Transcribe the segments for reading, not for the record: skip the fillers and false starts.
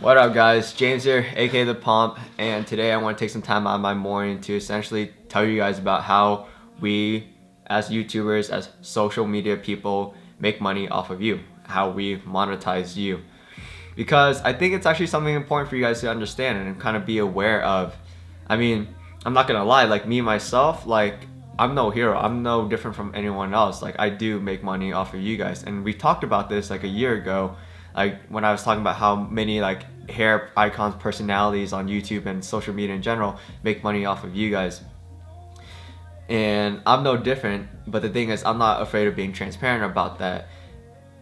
What up, guys? James here, aka the Pomp, and today I want to take some time out of my morning to essentially tell you guys about how we, as YouTubers, as social media people, make money off of you, how we monetize you. Because I think it's actually something important for you guys to understand and kind of be aware of. I mean, I'm not gonna lie, like me myself, like I'm no hero. I'm no different from anyone else. Like I do make money off of you guys, and we talked about this like a year ago, like when I was talking about how many like hair icons, personalities on YouTube and social media in general make money off of you guys. And I'm no different, but the thing is, I'm not afraid of being transparent about that.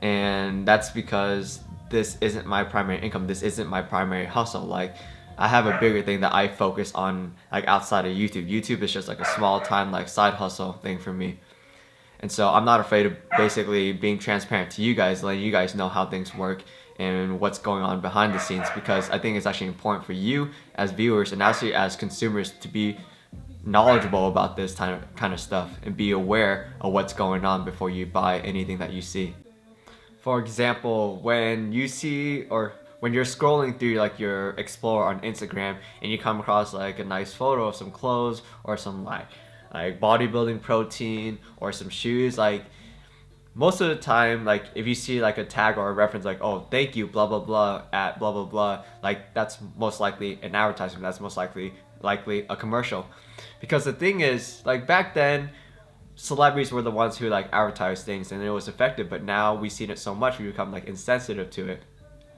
And that's because this isn't my primary income. This isn't my primary hustle. Like, I have a bigger thing that I focus on, like outside of YouTube. YouTube is just like a small time, like side hustle thing for me. And so I'm not afraid of basically being transparent to you guys, letting you guys know how things work and what's going on behind the scenes, because I think it's actually important for you as viewers and actually as consumers to be knowledgeable about this kind of stuff and be aware of what's going on before you buy anything that you see. For example, when you see or when you're scrolling through like your Explorer on Instagram and you come across like a nice photo of some clothes or some like bodybuilding protein or some shoes, like most of the time, like if you see like a tag or a reference like, oh, thank you, blah blah blah at blah blah blah, like that's most likely an advertisement. That's most likely a commercial. Because the thing is, like back then, celebrities were the ones who like advertised things and it was effective, but now we've seen it so much we become like insensitive to it.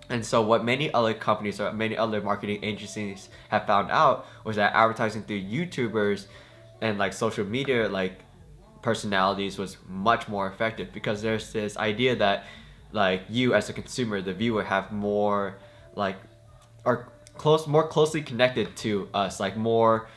And so what many other companies or many other marketing agencies have found out was that advertising through YouTubers and like social media like personalities was much more effective, because there's this idea that like you as a consumer, the viewer, have more like are more closely connected to us, like more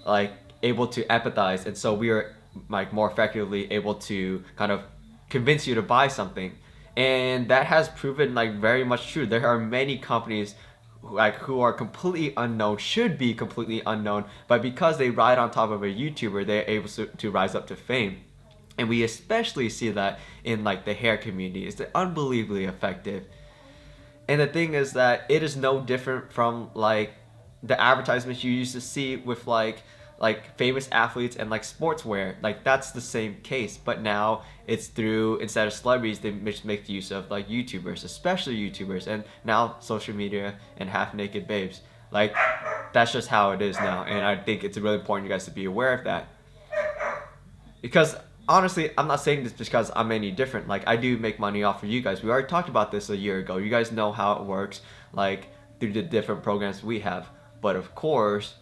like able to empathize, and so we are like more effectively able to kind of convince you to buy something. And that has proven like very much true. There are many companies who are completely unknown, should be completely unknown, but because they ride on top of a YouTuber, they're able to rise up to fame. And we especially see that in like the hair community. It's unbelievably effective. And the thing is that it is no different from like the advertisements you used to see with like famous athletes and like sportswear. Like that's the same case, but now it's through, instead of celebrities, they make use of like YouTubers, especially YouTubers, and now social media and half naked babes. Like that's just how it is now, and I think it's really important you guys to be aware of that. Because honestly, I'm not saying this because I'm any different. Like I do make money off of you guys. We already talked about this a year ago. You guys know how it works, like through the different programs we have. But of course,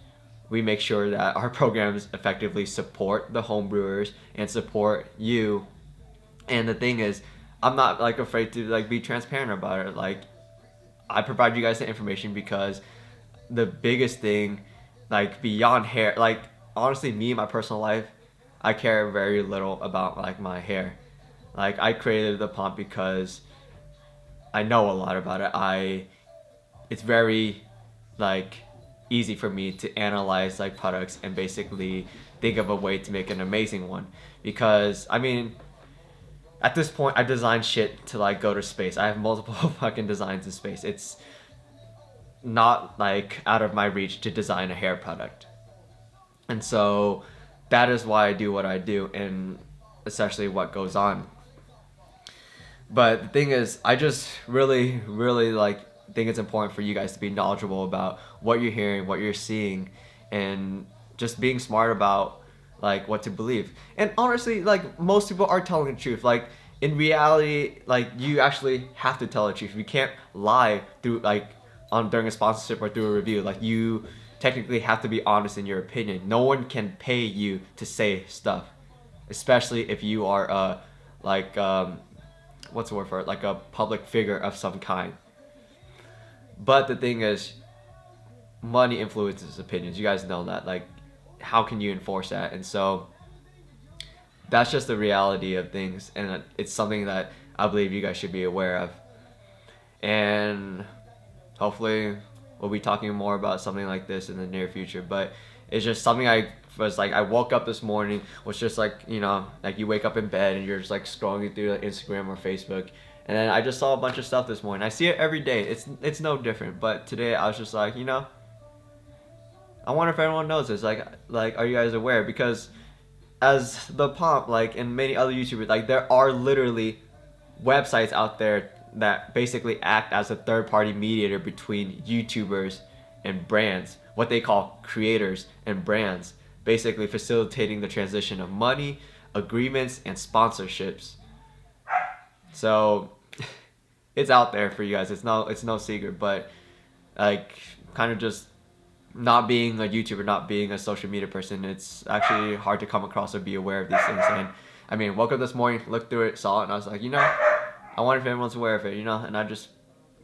we make sure that our programs effectively support the home brewers and support you. And the thing is, I'm not like afraid to like be transparent about it. Like I provide you guys the information because the biggest thing, like beyond hair, like honestly, me in my personal life, I care very little about like my hair. Like I created the pump because I know a lot about it. It's very like easy for me to analyze like products and basically think of a way to make an amazing one. Because I mean, at this point, I design shit to like go to space. I have multiple fucking designs in space. It's not like out of my reach to design a hair product. And so that is why I do what I do and essentially what goes on. But the thing is, I just really like think it's important for you guys to be knowledgeable about what you're hearing, what you're seeing, and just being smart about like what to believe. And honestly, like most people are telling the truth. Like in reality, like you actually have to tell the truth. You can't lie through like on during a sponsorship or through a review. Like you technically have to be honest in your opinion. No one can pay you to say stuff, especially if you are like what's the word for it? Like a public figure of some kind. But the thing is, money influences opinions. You guys know that. Like, how can you enforce that? And so that's just the reality of things, and it's something that I believe you guys should be aware of. And hopefully, we'll be talking more about something like this in the near future. But it's just something I was like, I woke up this morning, was just like, you know, like you wake up in bed and you're just like scrolling through like Instagram or Facebook, And then I just saw a bunch of stuff this morning. I see it every day. It's no different. But today I was just like, I wonder if everyone knows this. Like, are you guys aware? Because as the Pomp, like, and many other YouTubers, like, there are literally websites out there that basically act as a third-party mediator between YouTubers and brands, what they call creators and brands, basically facilitating the transition of money, agreements, and sponsorships. So it's out there for you guys. It's no secret, but like, kind of just not being a YouTuber, not being a social media person, it's actually hard to come across or be aware of these things. And I mean, woke up this morning, looked through it, saw it, and I was like, I wonder if everyone's aware of it, and I just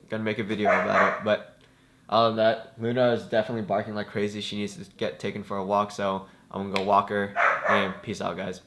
gonna make a video about it. But other than that, Luna is definitely barking like crazy. She needs to get taken for a walk, so I'm gonna go walk her, and peace out, guys.